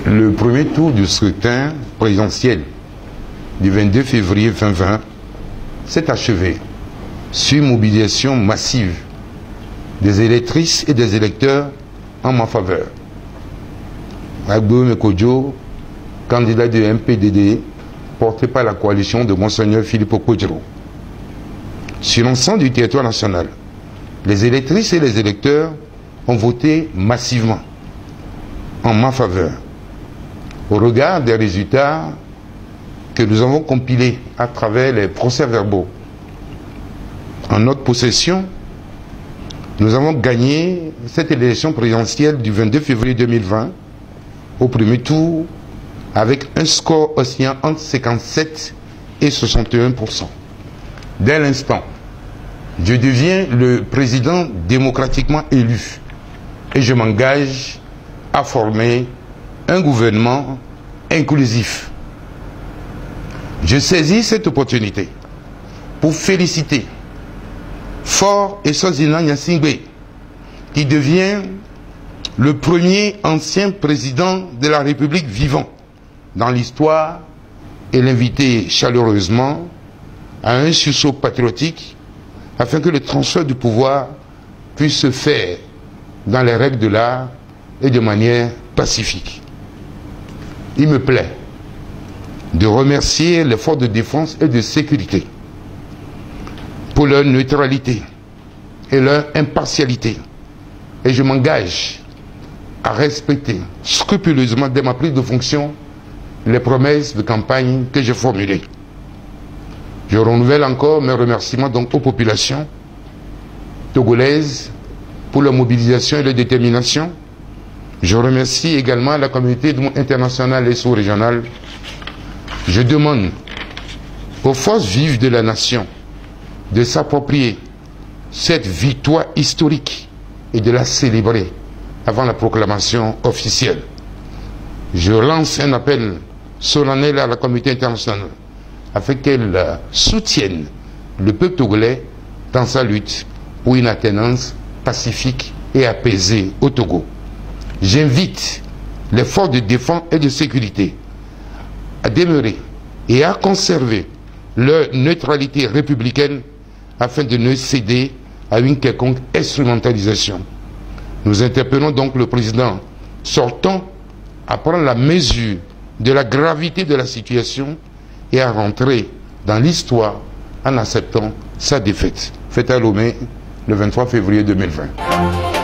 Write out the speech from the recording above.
Le premier tour du scrutin présidentiel du 22 février 2020 s'est achevé sur mobilisation massive des électrices et des électeurs en ma faveur. Agbo Mekodjo, candidat de MPDD, porté par la coalition de Monseigneur Philippe Okodjiro. Sur l'ensemble du territoire national, les électrices et les électeurs ont voté massivement en ma faveur. Au regard des résultats que nous avons compilés à travers les procès-verbaux en notre possession, nous avons gagné cette élection présidentielle du 22 février 2020 au premier tour avec un score oscillant entre 57 et 61%. Dès l'instant, je deviens le président démocratiquement élu et je m'engage à former un gouvernement inclusif. Je saisis cette opportunité pour féliciter Faure Essozinang Gnassingbé, qui devient le premier ancien président de la République vivant dans l'histoire, et l'inviter chaleureusement à un sursaut patriotique afin que le transfert du pouvoir puisse se faire dans les règles de l'art et de manière pacifique. Il me plaît de remercier les forces de défense et de sécurité pour leur neutralité et leur impartialité. Et je m'engage à respecter scrupuleusement dès ma prise de fonction les promesses de campagne que j'ai formulées. Je renouvelle encore mes remerciements donc aux populations togolaises pour leur mobilisation et leur détermination. Je remercie également la communauté internationale et sous-régionale. Je demande aux forces vives de la nation de s'approprier cette victoire historique et de la célébrer avant la proclamation officielle. Je lance un appel solennel à la communauté internationale afin qu'elle soutienne le peuple togolais dans sa lutte pour une alternance pacifique et apaisée au Togo. J'invite les forces de défense et de sécurité à demeurer et à conserver leur neutralité républicaine afin de ne céder à une quelconque instrumentalisation. Nous interpellons donc le président sortant à prendre la mesure de la gravité de la situation et à rentrer dans l'histoire en acceptant sa défaite. Fête à Lomé le 23 février 2020.